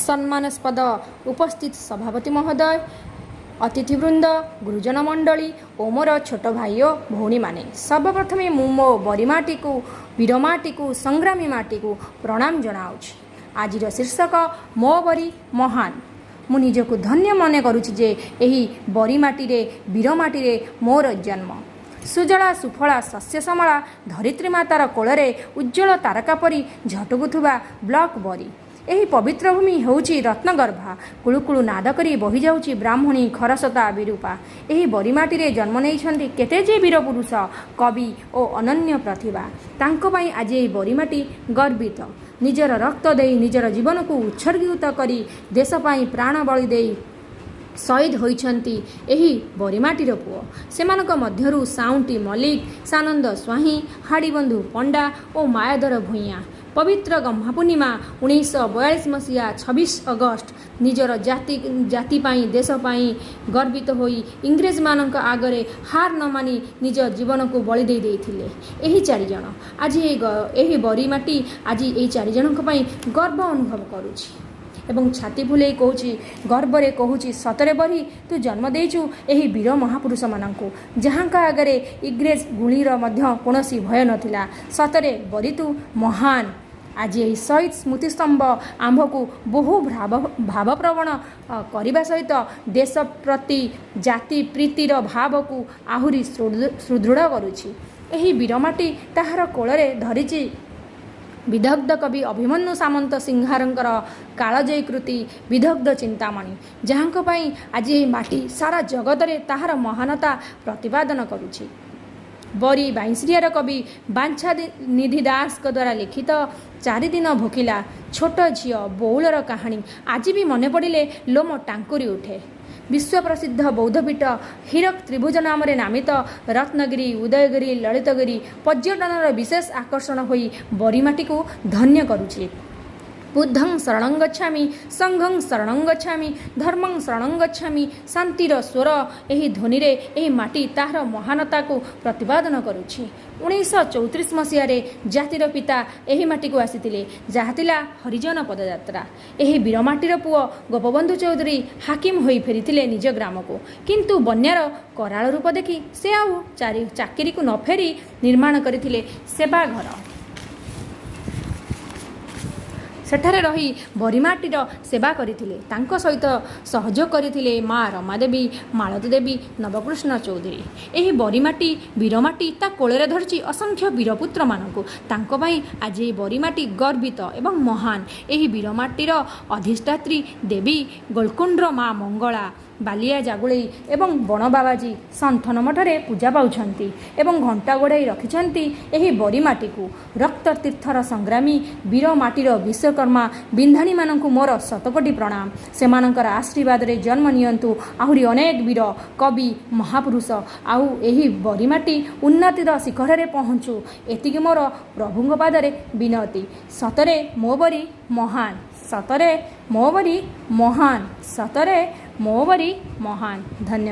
सम्मानास्पद उपस्थित सभापति महोदय, अतिथिवृंद, गुरुजन मंडली और मोर छोट भाई और भौणी माने सर्वप्रथम मु मो बरीमाटी को वीरमाटी को संग्रामी माटी को प्रणाम जनाऊँगी। आज शीर्षक मो बरी महान। मु निजको धन्य मन करुछि जे एही बरीमाटी रे वीरमाटी रे मोर जन्म। सुजला सुफला शस्य श्यामला धरित्री मातार कोଳରେ उज्जवल तारका परी झटकुथुबा ब्लॉक बरी। ଏହି ପବିତ୍ର ଭୂମି ହେଉଛି ରତ୍ନଗର୍ଭା। କୁଳୁକୁଳୁ ନାଦ କରି ବହି ଯାଉଛି ବ୍ରାହ୍ମଣୀ ଖରସତା ବିରୂପା। ଏହି ବରିମାଟିରେ ଜନ୍ମ ନେଇଛନ୍ତି କେତେ ଯେ ବୀର ପୁରୁଷ, କବି ଓ ଅନନ୍ୟ ପ୍ରତିଭା। ତାଙ୍କ ପାଇଁ ଆଜି ଏହି ବରିମାଟି ଗର୍ବିତ। ନିଜର ରକ୍ତ ଦେଇ ନିଜର ଜୀବନକୁ ଉତ୍ସର୍ଗୀକୃତ କରି ଦେଶ ପାଇଁ ପ୍ରାଣ ବଳି ଦେଇ ଶହୀଦ ହୋଇଛନ୍ତି ଏହି ବରିମାଟିର ପୁଅ। ସେମାନଙ୍କ ମଧ୍ୟରୁ ସାଉଁଟି ମଲ୍ଲିକ, ସାନନ୍ଦ ସ୍ୱାଇଁ, ହାଡ଼ିବନ୍ଧୁ ପଣ୍ଡା ଓ ମାୟାଧର ଭୂୟାଁ। पवित्र गम्हा पूर्णिमा 1942 मसीहा 26 अगस्ट निजर जाति पाई देश पाई गर्वित होई इंग्रेज मानक आगरे हार न मानी निज जीवन को बलि दे देथिले। एही चारि जण आज एही बरीमाटी आज एही चारि जणक पई गर्व अनुभव करूछि एवं छाती फुले कहूँ गर्वरे कहूँ सतरे बरी तू जन्म देचु एही वीर महापुरुष मानू जहाँ आगरे इंग्रेज गुलीर कौनसी भय नथिला। सतरे बरी तू महान। आज यही शहीद स्मृतिस्तंभ आंभ को बहु भावप्रवण करने सहित देश प्रति जाति प्रीतिर भाव को आहुरी सुदृढ़ करुछि। एही वीरमाटी ताहार कोଳରେ धरिछि विदग्ध कवि अभिमन्यु सामंत सिंहारंकर कालजयी कृति विदग्ध चिंतामणि, जहाँ आज ये माटी सारा जगत रे ताहार महानता प्रतिपादन करुछि। बरी बाईंसरियार कवि बांछा निधि दास द्वारा लिखित 4 दिन भोकिला छोट झील बौलर कहानी आज भी मन पड़े लोम टांकुरी उठे। विश्व प्रसिद्ध बौद्धपीठ हीरक त्रिभुज नाम नामित रत्नगिरी, उदयगिरी, ललितगिरी पर्यटनर विशेष आकर्षण होई बरीमाटी को धन्य करुछि। बुद्धं शरणं गच्छामि, संघं शरणं गच्छामि, धर्मं शरणं गच्छामि। शांतिर स्वर एही ध्वनि रे एही माटी ताहार महानता को प्रतिपादन करुछि। 1934 मसीह जातिर पिता एही माटी को आसीथिले, जहाँ तिला हरिजन पदयात्रा। एही वीरमाटीर पुओ गोपबंधु चौधरी हाकिम होई फेरिथिले निज ग्राम को, किंतु बन्यार कराल रूप देखि से आउ चाकरी को न फेरी निर्माण करथिले सेवा घर। सेठारे रही बरीमाटीर सेवा करथिले। तांको सहित सहयोग करथिले माँ रमादेवी, मालती देवी, नवकृष्ण चौधरी। एही बरीमाटी वीरमाटी ता कोଳରେ धरिछि असंख्य वीरपुत्र मानकु। तांको पई आज एही बरीमाटी गर्वित एवं महान। एही वीरमाटीर अधिष्ठात्री देवी गोलकुंडर माँ मंगला, बालिया जागुले एवं बण बाबाजी सन्थन मठरे पूजा पाउछंती एवं घंटा गोड़ाई रखिछंती। एही बरीमाटी को रक्त तीर्थर संग्रामी वीरमाटीर विश्वकर्मा बिंधाणी मानकु मोर शतकोटी प्रणाम। सेमानकर आशीर्वाद रे जन्म नियंतु आहुरी अनेक वीर कवि महापुरुष आउ एही बरीमाटी उन्नतिर शिखर रे पहुँचु एतिକି मोर प्रभुଙ୍କ पादरे विनती। सतरे मो बरी महान, सतरे मो बरी महान, सतरे मो बरी महान। धन्यवाद।